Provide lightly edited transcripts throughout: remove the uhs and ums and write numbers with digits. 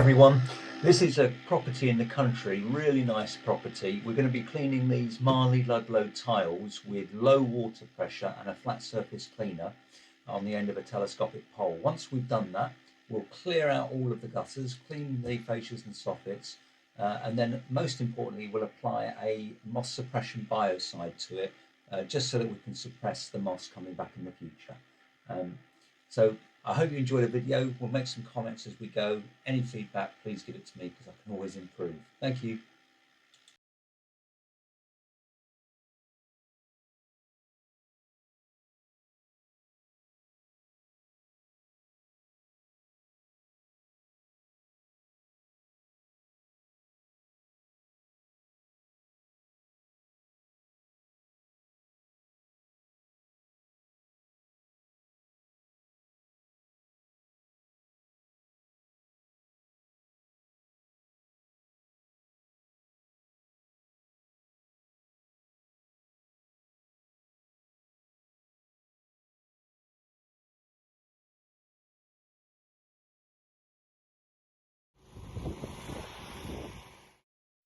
everyone. This is a property in the country, really nice property. We're going to be cleaning these Marley Ludlow tiles with low water pressure and a flat surface cleaner on the end of a telescopic pole. Once we've done that, we'll clear out all of the gutters, clean the fascias and soffits, and then most importantly, we'll apply a moss suppression biocide to it, just so that we can suppress the moss coming back in the future. So I hope you enjoy the video. We'll make some comments as we go. Any feedback, please give it to me because I can always improve. Thank you.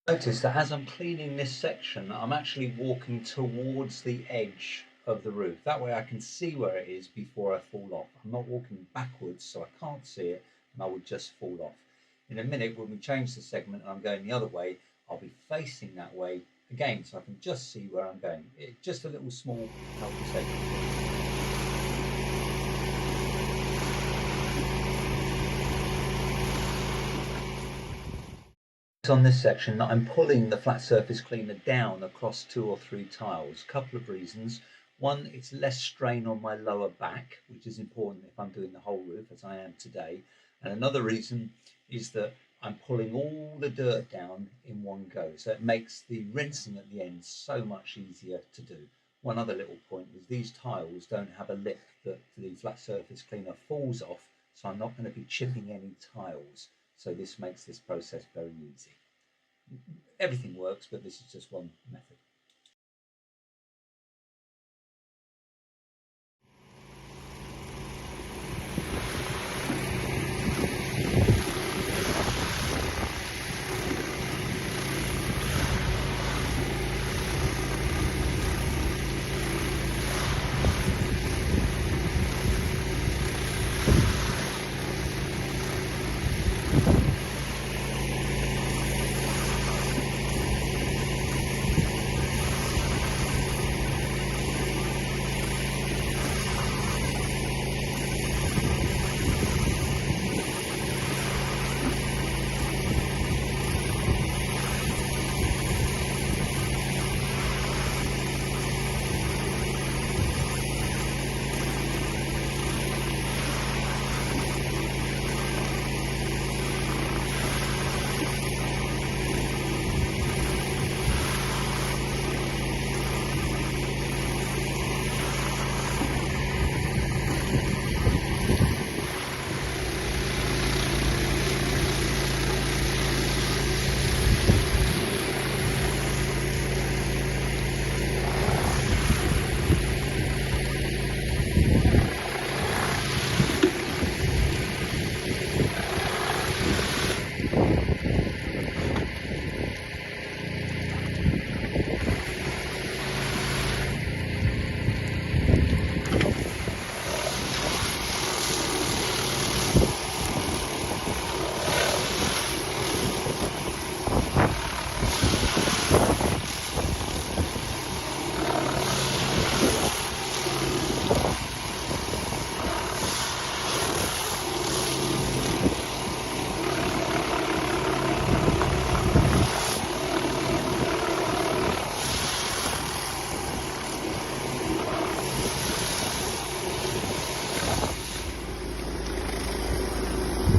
Notice that as I'm cleaning this section, I'm actually walking towards the edge of the roof. That way I can see where it is before I fall off. I'm not walking backwards, so I can't see it, and I would just fall off. In a minute, when we change the segment and I'm going the other way, I'll be facing that way again, so I can just see where I'm going. Just a little small helpful segment. On this section, I'm pulling the flat surface cleaner down across 2 or 3 tiles. Couple of reasons. One, it's less strain on my lower back, which is important if I'm doing the whole roof as I am today. And another reason is that I'm pulling all the dirt down in one go, so it makes the rinsing at the end so much easier to do. One other little point is these tiles don't have a lip that the flat surface cleaner falls off, so I'm not going to be chipping any tiles. So this makes this process very easy. Everything works, but this is just one method.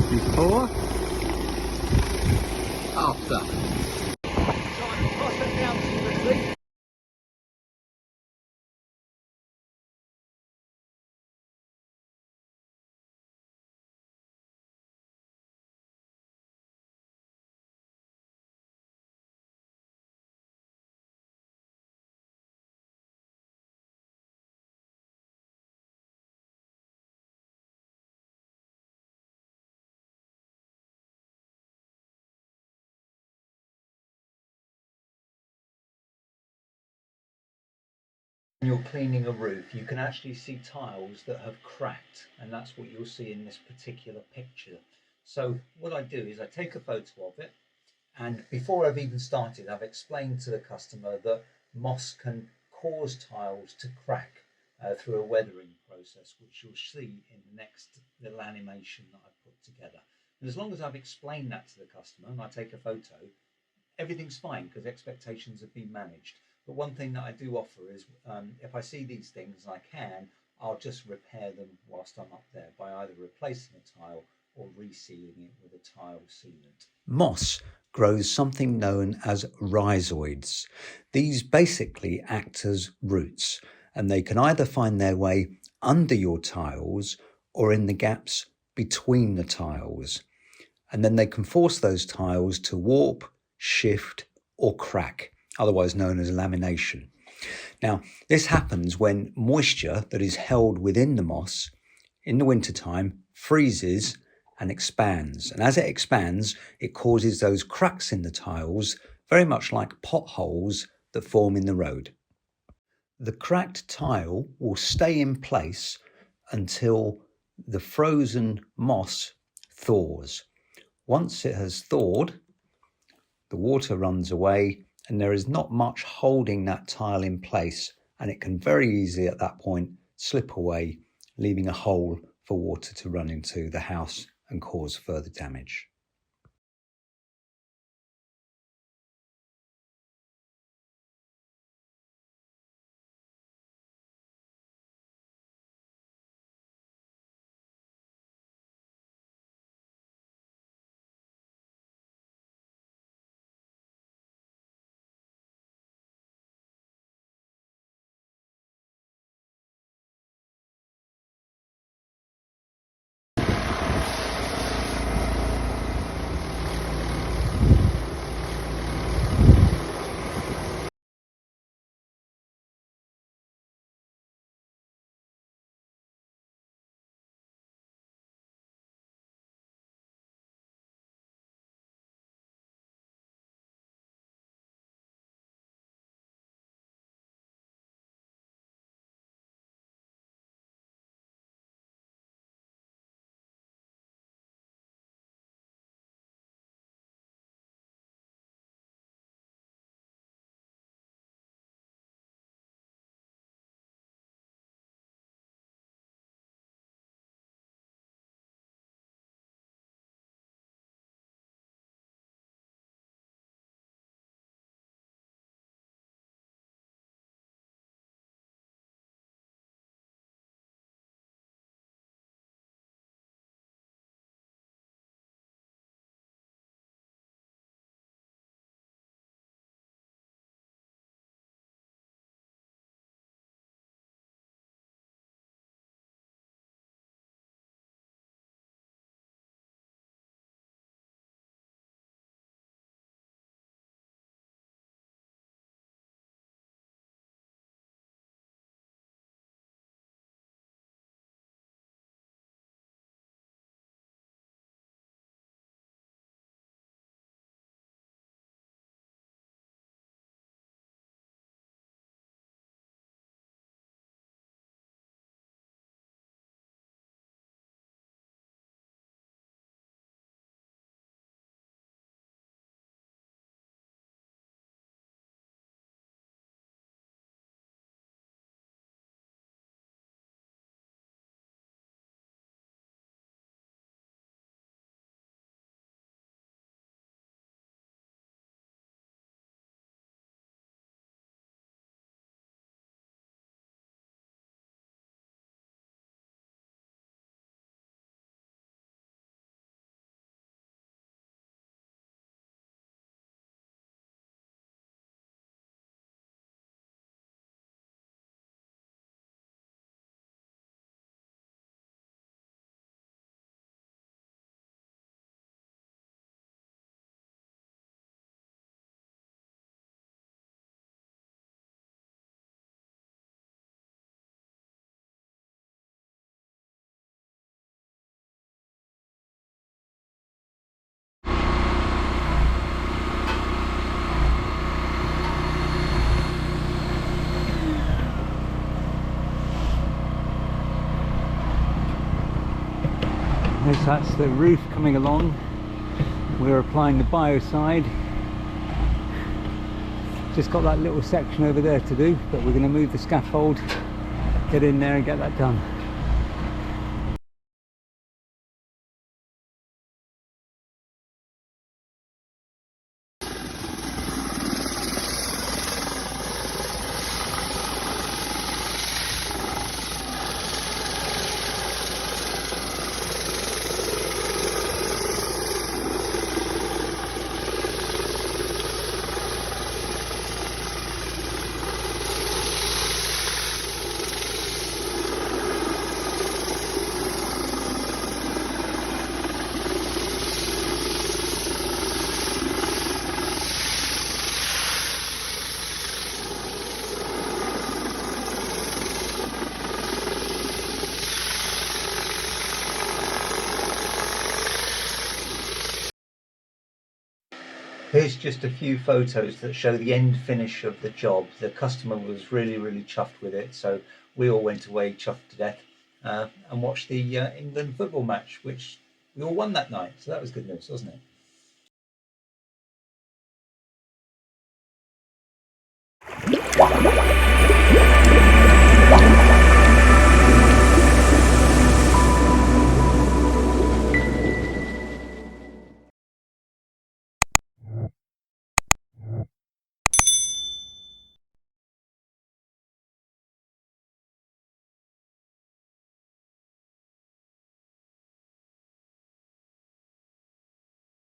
Before, after. When you're cleaning a roof, you can actually see tiles that have cracked, and that's what you'll see in this particular picture. So what I do is I take a photo of it, and before I've even started, I've explained to the customer that moss can cause tiles to crack through a weathering process, which you'll see in the next little animation that I've put together. And as long as I've explained that to the customer and I take a photo, everything's fine because expectations have been managed. But one thing that I do offer is if I see these things and I can, I'll just repair them whilst I'm up there by either replacing a tile or resealing it with a tile sealant. Moss grows something known as rhizoids. These basically act as roots, and they can either find their way under your tiles or in the gaps between the tiles. And then they can force those tiles to warp, shift, or crack, otherwise known as lamination. Now, this happens when moisture that is held within the moss in the wintertime freezes and expands. And as it expands, it causes those cracks in the tiles, very much like potholes that form in the road. The cracked tile will stay in place until the frozen moss thaws. Once it has thawed, the water runs away and there is not much holding that tile in place, and it can very easily at that point slip away, leaving a hole for water to run into the house and cause further damage. That's the roof coming along. We're applying the biocide. Just got that little section over there to do, but we're going to move the scaffold, get in there and get that done. Here's just a few photos that show the end finish of the job. The customer was really chuffed with it, so we all went away chuffed to death and watched the England football match, which we all won that night. So that was good news, wasn't it?